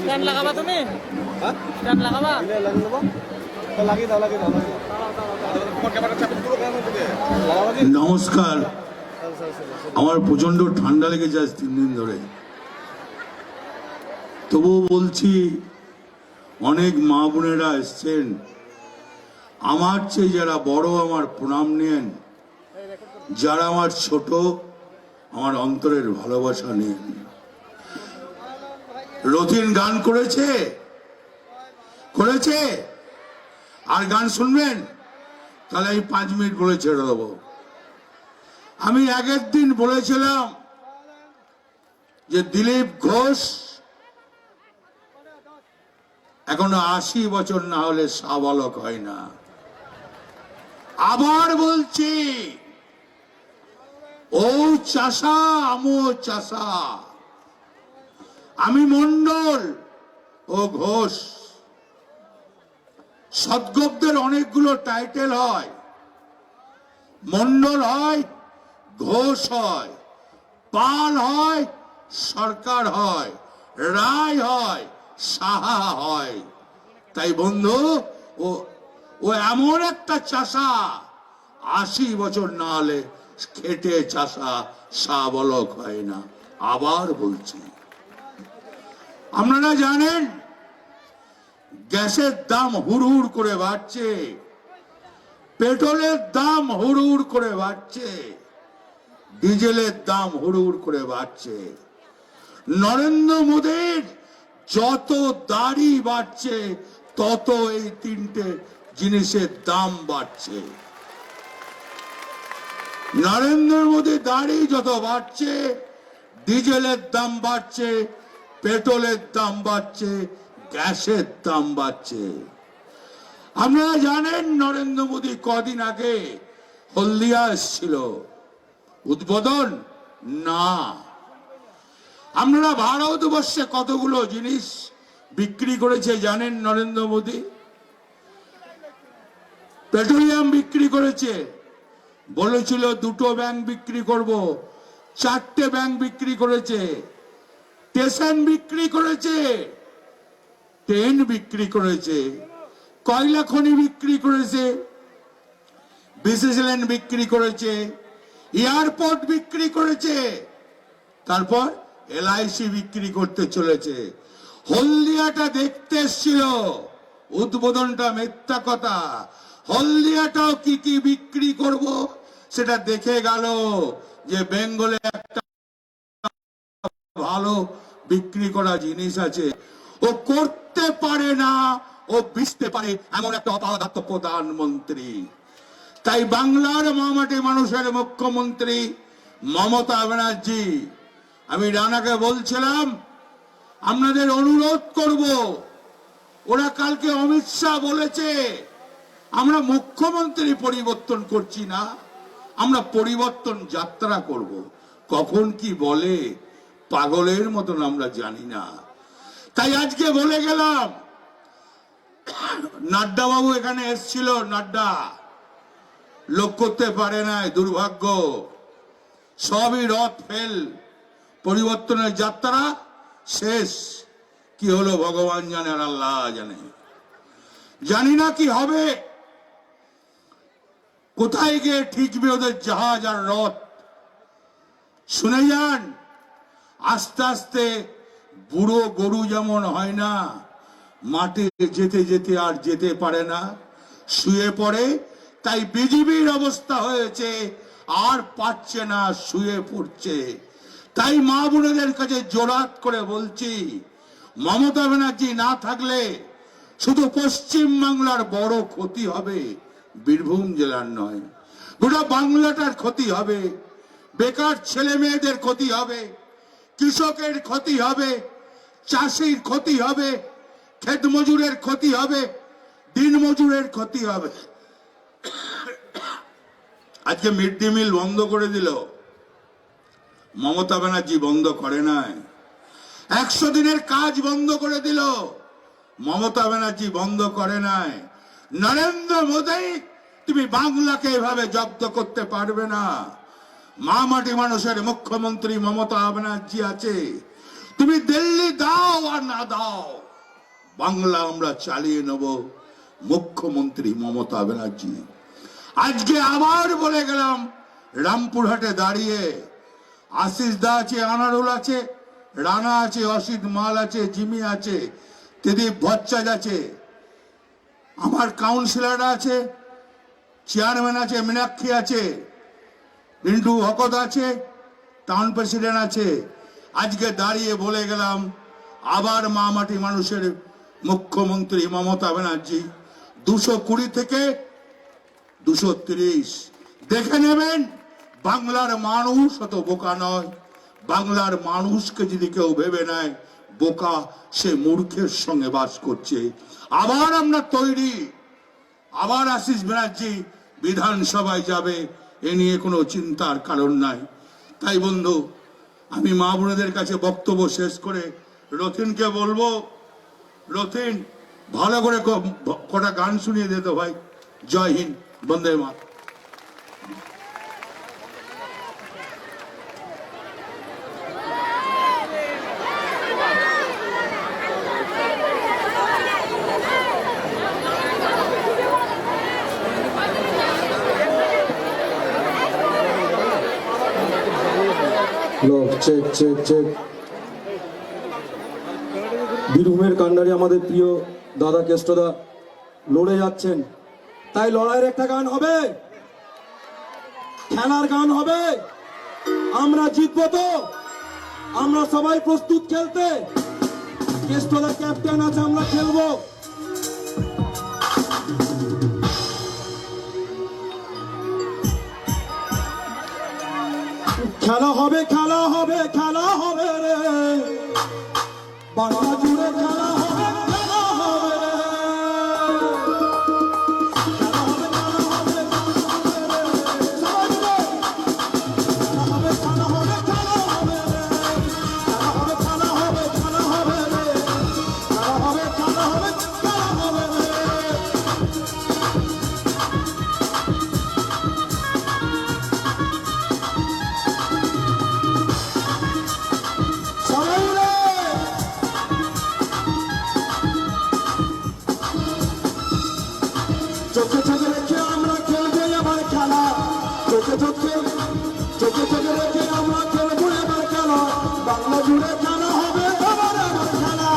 Stand লাগাবা তুমি? হ্যাঁ stand লাগাবা? লাগিয়ে দেবো। লাগিয়ে দাও লাগিয়ে দাও নমস্কার। আমার প্রচন্ড ঠান্ডা লেগেছে আজ 3 দিন ধরে, তবুও বলছি অনেক মা বোনেরা এসছেন, আমার চেয়ে যারা বড় আমার প্রণাম নেন, যারা আমার ছোট আমার অন্তরের ভালোবাসা নেন। রথিন গান করেছে করেছে আর গান শুনবেন? তাহলে আমি 5 মিনিট বলে ছেড়ে দেবো। আমি আগের দিন বলেছিলাম যে দিলীপ ঘোষ এখনো 80 বছর না হলে সাবালক হয় না। আবার বলছি, ও চাষা আমো চাষা, আমি মন্ডল ও ঘোষ। সদ্গবদের অনেকগুলো টাইটেল হয়, মন্ডল হয়, ঘোষ হয়, পাল হয়, সরকার হয়, রায় হয়, সাহা হয়। তাই বন্ধু, ও এমন একটা চাষা, 80 বছর না হলে খেটে চাষা সাবলক হয় না। আবার বলছি, আপনারা জানেন গ্যাসের দাম হুড় করে বাড়ছে, পেট্রোলের দাম হুড় করে বাড়ছে, ডিজেলের দাম হুড় করে বাড়ছে। নরেন্দ্র মোদীর যত দাড়ি বাড়ছে তত এই 3টে জিনিসের দাম বাড়ছে। নরেন্দ্র মোদী দাড়ি যত বাড়ছে, ডিজেলের দাম বাড়ছে, পেট্রোলের দাম বাড়ছে, গ্যাসের দাম বাড়ছে। আপনারা জানেন নরেন্দ্র মোদী কদিন আগে হলদিয়া এসেছিল, উদ্বোধন না। আপনারা ভারতবর্ষে কতগুলো জিনিস বিক্রি করেছে জানেন নরেন্দ্র মোদী? পেট্রোলিয়াম বিক্রি করেছে, বলেছিল 2টো ব্যাংক বিক্রি করব, 4টে ব্যাংক বিক্রি করেছে। স্টেশন বিক্রি করেছে, ট্রেন বিক্রি করেছে, কয়লা খনি বিক্রি করেছে, বিসিএসএল বিক্রি করেছে, এয়ারপোর্ট বিক্রি করেছে, তারপর এলআইসি বিক্রি করতে চলেছে। হলদিয়াটা দেখতে এসেছিল, উদ্বোধনটা মিথ্যা কথা। হলদিয়াটাও কি কি বিক্রি করব সেটা দেখে গেল যে বেঙ্গলে একটা ভালো বিক্রি করা জিনিস আছে। ও করতে পারে না, ও বিচতে পারে এমন একটা অপদার্থ প্রধানমন্ত্রী। তাই বাংলার মামাটি মানুষের মুখ্যমন্ত্রী মমতা ব্যানার্জি, আমি রানাকে বলছিলাম আপনাদের অনুরোধ করব, ওরা কালকে অমিত শাহ বলেছে আমরা মুখ্যমন্ত্রী পরিবর্তন করছি না, আমরা পরিবর্তন যাত্রা করব। কখন কি বলে পাগলের মতন আমরা জানি না। তাই আজকে বলে গেলাম, নাড্ডা বাবু এখানে এসেছিল, নাড্ডা লোক করতে পারে না, দুর্ভাগ্য। সবই রথ ফেল, পরিবর্তনের যাত্রা শেষ। কি হলো ভগবান জানে আর আল্লাহ জানে। জানি না কি হবে, কোথায় গিয়ে ঠিকবে ওদের জাহাজ আর রথ। শুনে যান, আস্তে আস্তে বুড়ো গরু যেমন হয় না, মাঠে যেতে যেতে আর যেতে পারে না, শুয়ে পড়ে, তাই বিজেপির অবস্থা হয়েছে, আর পারছে না, শুয়ে পড়ছে। তাই মা বোনেদের কাছে জোরাত করে বলছি, মমতা ব্যানার্জি না থাকলে শুধু পশ্চিম বাংলার বড় ক্ষতি হবে, বীরভূম জেলার নয়, গোটা বাংলাটার ক্ষতি হবে। বেকার ছেলে মেয়েদের ক্ষতি হবে, কৃষকের ক্ষতি হবে, চাষির ক্ষতি হবে, ক্ষেত মজুরের ক্ষতি হবে, দিন মজুরের ক্ষতি হবে। আজকে মিড ডে মিল বন্ধ করে দিল, মমতা ব্যানার্জি বন্ধ করে নাই। 100 দিনের কাজ বন্ধ করে দিল, মমতা ব্যানার্জি বন্ধ করে নাই। নরেন্দ্র মোদী, তুমি বাংলাকে এভাবে জব্দ করতে পারবে না। মা মাটি মানুষের মুখ্যমন্ত্রী মমতা ব্যানার্জি আছে, তুমি দিল্লি দাও আর না দাও, বাংলা আমরা চালিয়ে নেব মুখ্যমন্ত্রী মমতা ব্যানার্জি। আজকে আবার বলে গেলাম, রামপুরহাটে দাঁড়িয়ে আশিস দা আছে, আনারুল আছে, রানা আছে, অসিত মাল আছে, জিমি আছে, ত্রিদীপ ভট্টাচার্য আছে, আমার কাউন্সিলররা আছে, চেয়ারম্যান আছে, মীনাক্ষী আছে, রিন্টু হকত আছে, টাউন প্রেসিডেন্ট আছে। আজকে দাঁড়িয়ে বলে গেলাম, আবার মা মাটি মানুষের মুখ্যমন্ত্রী মমতা ব্যানার্জি 220 থেকে 230। দেখে নেবেন, বাংলার মানুষ অত বোকা নয়। বাংলার মানুষকে যদি কেউ ভেবে নেয় বোকা, সে মূর্খের সঙ্গে বাস করছে। আবার আমরা তৈরি, আবার আশিস ব্যানার্জি বিধানসভায় যাবে, এ নিয়ে কোনো চিন্তার কারণ নাই। তাই বন্ধু, আমি মা বোনেদের কাছে বক্তব্য শেষ করে রথিনকে বলবো, রথিন ভালো করে কটা গান শুনিয়ে দে তো ভাই। জয় Hind, Vande Mataram. Check check check. বীরভূমের কান্ডারি আমাদের প্রিয় দাদা কেষ্টদা লড়ে যাচ্ছেন, তাই লড়াইয়ের একটা গান হবে, খেলার গান হবে। আমরা জিতবো তো? আমরা সবাই প্রস্তুত খেলতে? কেষ্টদা ক্যাপ্টেন আছে, আমরা খেলবো। খেলা হবে, খেলা হবে, খেলা হবে রে, বাংলা জুড়ে খেলা হবে, খেলা হবে রে, খেলা হবে, খেলা হবে, সবাই মিলে খেলা হবে, খেলা হবে, খেলা হবে রে, খেলা হবে, খেলা হবে, খেলা হবে রে, খেলা হবে, খেলা হবে, খেলা হবে রে। চোখে চোখে রেখে আমরা খেলবো এবার খেলা, চোখে চোখে রেখে আমরা খেলবো এবার খেলা, বাংলা জুড়ে খেলা হবে এবার এবার খেলা।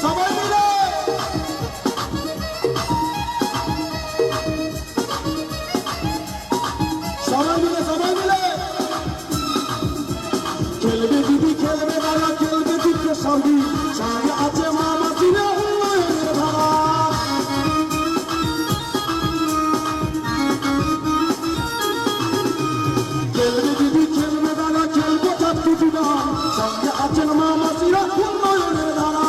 সবাই মিলে সবাই মিলে সবাই মিলে খেলবে দিদি, খেলবে দাদা, খেলবে দিকে সবই, সঙ্গে আছে মা মাটিরা উন্নয়নের ধারা। খেলবে দিদি, খেলবে দাদা, খেলবে ছাত্রী জীবন, সঙ্গে আছেন মা মাসিরা উন্নয়নের ধারা।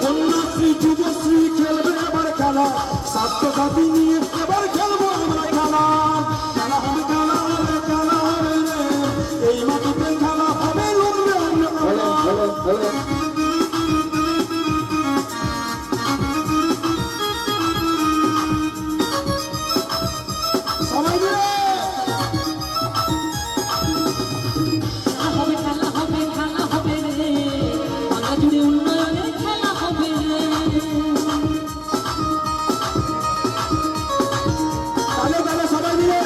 কন্যাশ্রী যুবশ্রী খেলবে এবার খেলা, স্বাস্থ্যসাথী নিয়ে এবার খেলবো আমরা খেলা। খেলা হবে, খেলা হবে, খেলা হবে রে, এই মাটিতে খেলা হবে, লড়বে আমরা খেলা। সবাই মিলে সবাই মিলে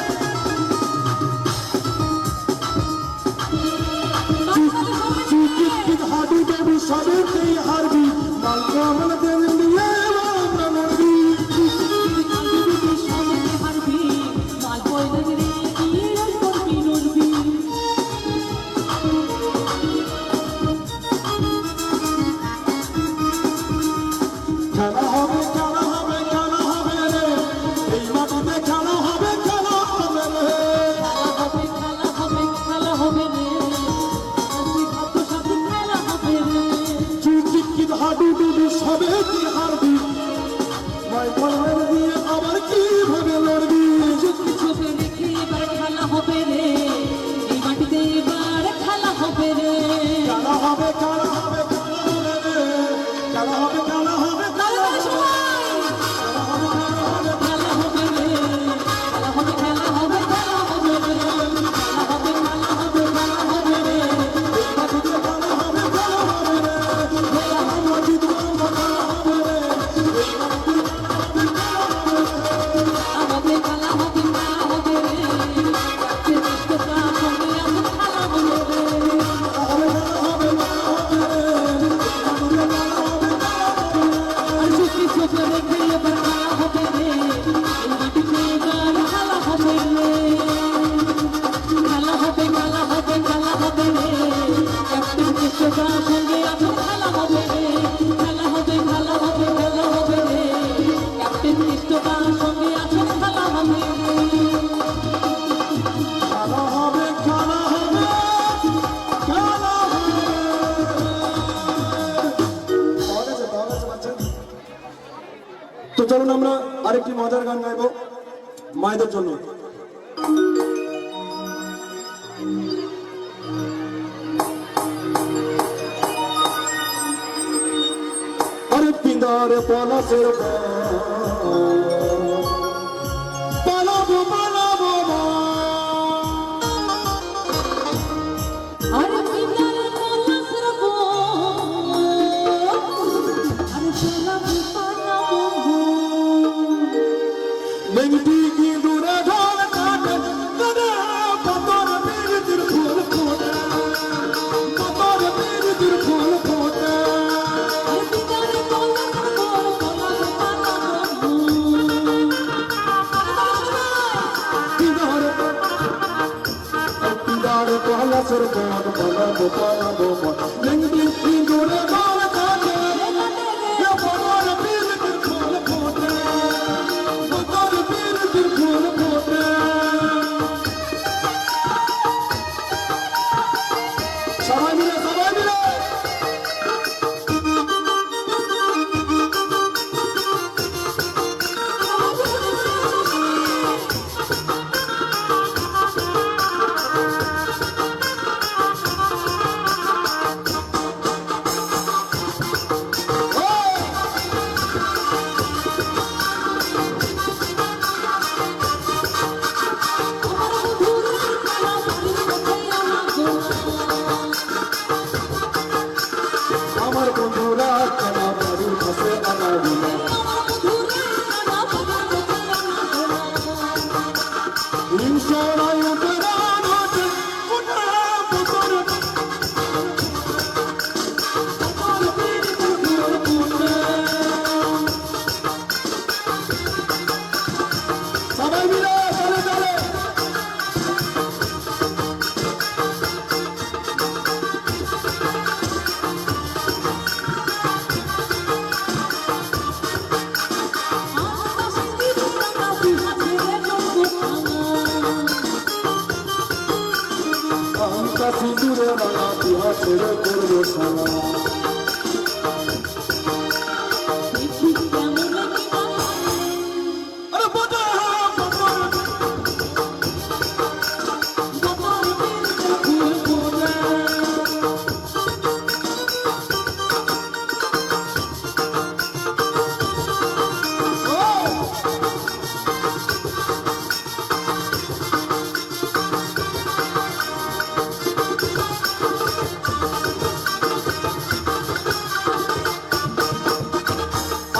হাডু দেবী সবেতেই হারবি, মালকে আমরা দেবেন দিয়ে আমরা লড়বি। খেলা হবে, খেলা হবে, খেলা হবে রে, এই মাটিতে খেলা হবে, খেলা হবে রে, চুকিত হাডু ডুবি সবে কি হারবি, মাই বলবেন দিয়ে আবার কি ভাবে লড়বি। খেলা হবে রে, এই মাটিতে এবার খেলা হবে রে, খেলা হবে, খেলা হবে, খেলা হবে রে, খেলা হবে, খেলা হবে, খেলা হবে, খেলা হবে রে, খেলা হবে, খেলা হবে, খেলা হবে রে, খেলা হবে, খেলা হবে, খেলা হবে রে। কৃষ্ণকার সঙ্গে আছো খেলা হবে রে খেলা হবে খেলা হবে খেলা হবে রে ক্যাপ্টেন কৃষ্ণকার সঙ্গে আছো খেলা হবে খেলা হবে খেলা হবে খেলা হবে। পাওয়া গেছে বাচ্চা। তো চলুন আমরা আরেকটি মজার গান গাইবো মায়েদের জন্য। আরে পিঁদার পলাশের পালাবো পালাবো আরে পিতার পলাশ রাখো আরে পালাবো পালাবো মেঘটি কি দূরে ঢল কাটে তবে পাতর বীরদের ফুল ফোটে পাতর বীরদের ফুল ফোটে আরে পিতার পলাশ রাখো পালাবো পালাবো পিঁদার পিঁদার পলাশের বন পালাবো পালাবো মেঘটি কি দূরে ঢল কাটে পাতর বীরদের ফুল ফোটে পাতর বীরদের ফুল ফোটে। সবাই মিলে সবাই মিলে আমার বন্ধুরা খেলা বাড়ির কাছে আনাবো না হিংসারায় উঠে রান ওঠে উঠে পুকুর পুকুর পুকুর পুকুর সবাই মিলে চলে চলে আহমকা সিঁদুরে রাঙা বিহা ছেড়ে করবো সালা আরে বাজা পুকুর পুকুর পুকুর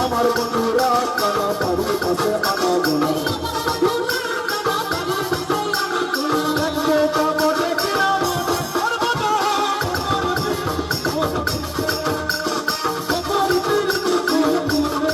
আমার বন্ধুরা খেলা বাড়ির কাছে আনাবো না একটা বটে কিনা আর বাজা পুকুর পুকুর পুকুর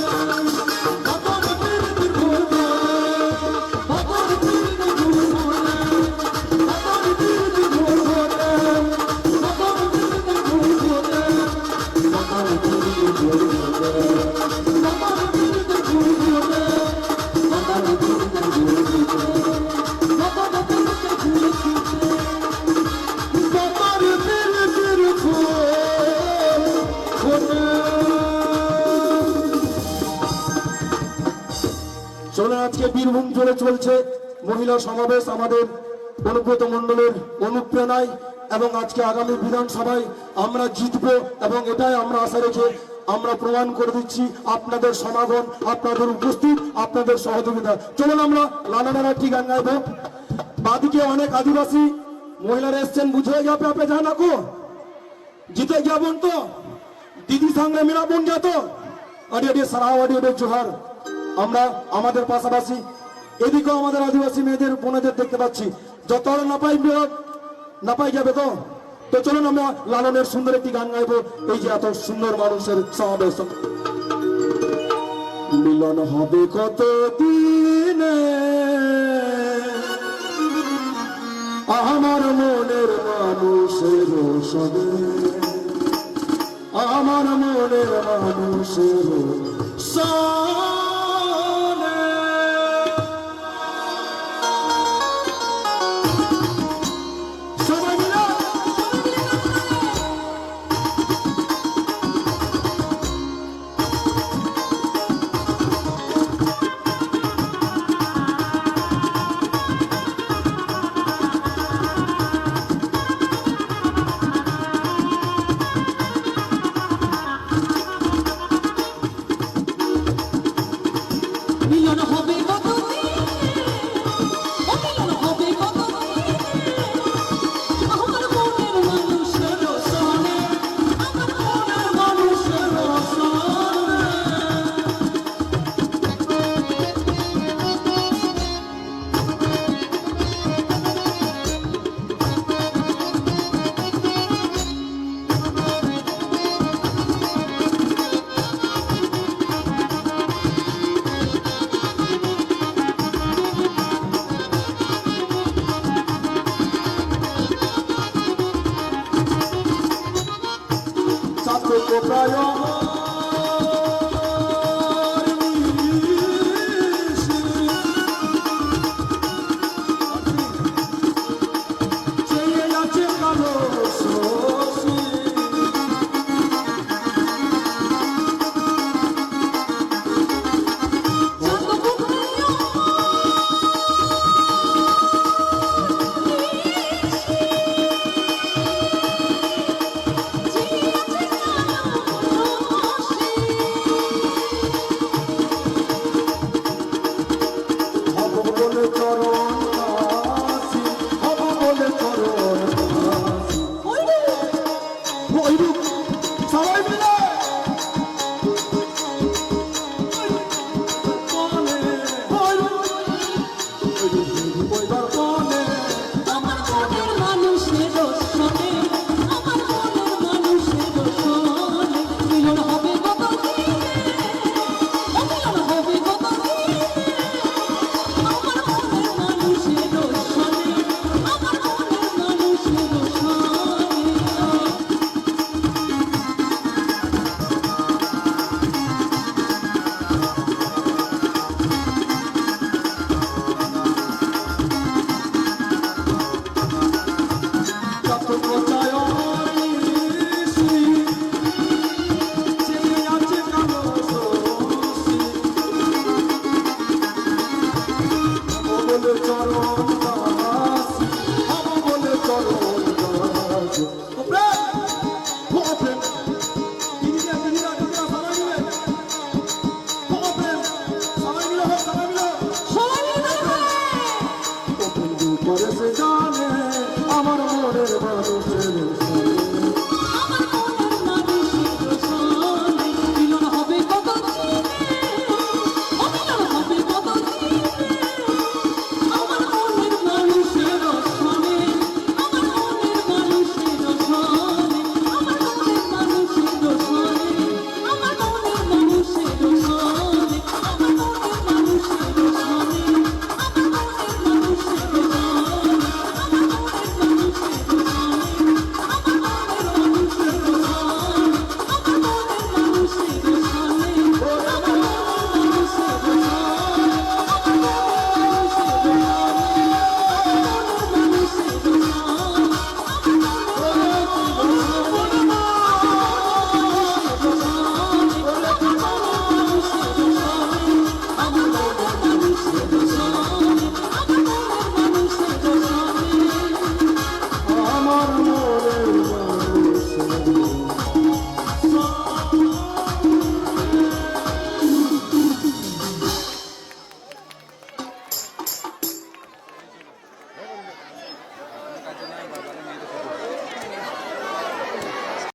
চলুন আজকে বীরভূম জুড়ে চলছে মহিলা সমাবেশ আমাদের অনুব্রত মণ্ডলের অনুপ্রেরণায় এবং আজকে আগামী বিধানসভায় আমরা জিতবো এবং এটাই আমরা আশা রেখে আমরা প্রমাণ করে দিচ্ছি আপনাদের সমাগম আপনাদের উপস্থিত আপনাদের সহযোগিতা। চলুন আমরা লালানারা একটি গান গাইবো। বাদিকে অনেক আদিবাসী মহিলারা এসছেন বুঝে যাবে আপনি জানা কো জিতে গিয়া বোন তো দিদি সঙ্গে মেরা বোন গিয়া তো আডি আডি সারাও আডি আডি জোহার। আমরা আমাদের পাশাপাশি এদিকেও আমাদের আদিবাসী মেয়েদের বোনেদের দেখতে পাচ্ছি যত না পাই যাবে তো। তো চলুন আমরা লালনের সুন্দর একটি গান গাইবো এই যে এত সুন্দর মানুষের সমাবেশ। মিলন হবে কত দিনে আমার মনের মানুষের সবে আমার মনের মানুষের সনে সবাই মিলে মিলন হবে কতদিন, ও মিলন হবে কতদিন, আমার মনের মানুষের সনে, আমার মনের মানুষের সনে। ছাত্র প্রায় চেয়ে আছে কালো শশী হব বলে চরণ কাশি হব বলে চরণ কাশি ওই রূপ সবাই মিলে